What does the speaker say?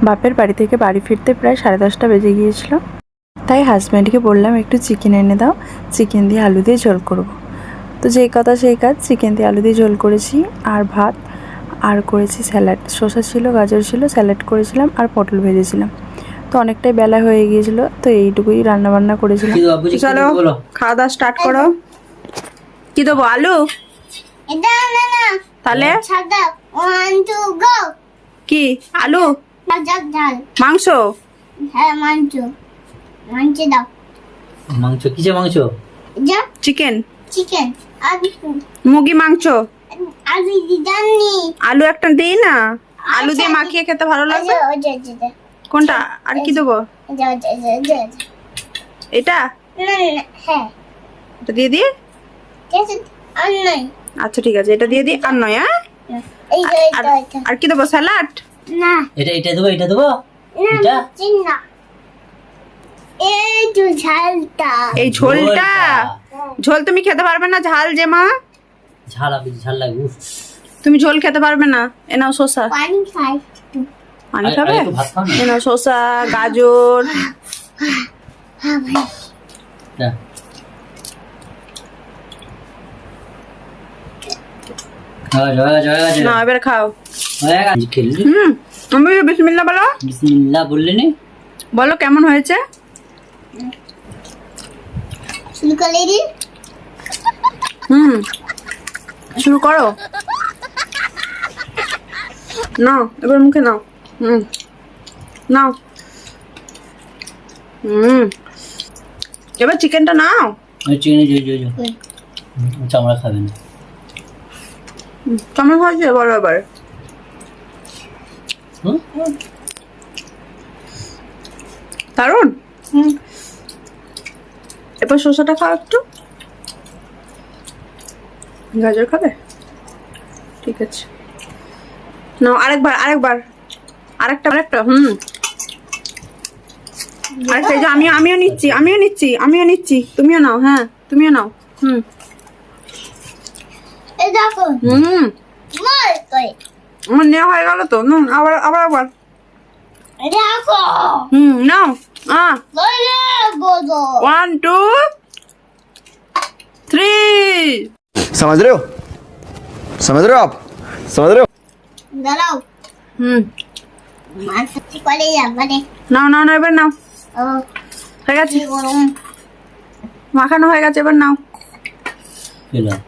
বাপের বাড়ি থেকে বাড়ি ফিরতে প্রায় 10:30 বেজে গিয়েছিল। তাই হাজব্যান্ডকে বললাম একটু চিকেন এনে দাও, চিকেন দিয়ে আলু দিয়ে ঝোল করব। তো যেই কথা সেই কাজ, চিকেন দিয়ে আলু দিয়ে ঝোল করেছি আর ভাত, আর করেছি স্যালাড। শসা ছিল, গাজর ছিল, স্যালাড করেছিলাম আর পটল ভেজেছিলাম। তো অনেকটাই বেলা হয়ে গিয়েছিল, তো এইটুকুই রান্নাবান্না করেছিলাম। চলো খাওয়া দাওয়া স্টার্ট করো। কি দেবো? আলু? তাহলে কি আলু? মাংস? মাংস কিসে মাংস? চিকেন। চিকেন মুরগি মাংস। আলু একটা দিই না, আলু দিয়ে মাখিয়ে খেতে ভালো লাগবে। কোনটা? আর কি দেবো? এটা হ্যাঁ এটা দিয়ে দিই। আচ্ছা ঠিক আছে, এটা দিয়ে দিই। আর নয় হ্যাঁ, আর কি দেবো? স্যালাড? না এটা দেবো, এটা দেবো, এটা না এই তো ঝালটা এই ঝোলটা? ঝোল তুমি খেতে পারবে না, ঝাল যে মা। ঝাল হবে, ঝাল লাগবে। উফ, তুমি ঝোল খেতে পারবে না। এ নাও শসা। পানি খাই পানি আর খাবে? একটু ভাত খাও না। এ নাও শসা, গাজর। না, হয়ে গেছে। না এবার খাও। খেললি? আমি বিসমিল্লাহ বলো। বিসমিল্লাহ বললি নি? বলো কেমন হয়েছে। শুরু করে দিই শুরু করো। নাও এবার মুখে নাও। নাও। এবার চিকেনটা নাও। চিকেন চামড়া খাবে না। কেমন হয়েছে বলো এবার। দারুন। এবার শসাটা খাও একটু। গাজর খাবে? ঠিক আছে নাও, আরেকবার আরেকটা আরেকটা আরেকটা এই যে আমিও নিচ্ছি। তুমিও নাও। হ্যাঁ তুমিও নাও। এই দেখো মার কই আমার নেওয়া হয়ে গেল তো। আবার আবার আবার দেখো নাও। বলে বলো 1 2 3। समझ रहे हो आप समझ रहे हो। দাঁড়াও মার সাথে করে যাবে নাও নাও এবার নাও। ও হয়ে গেছে, গরম মাখানো হয়ে গেছে, এবার নাও। খেলাম।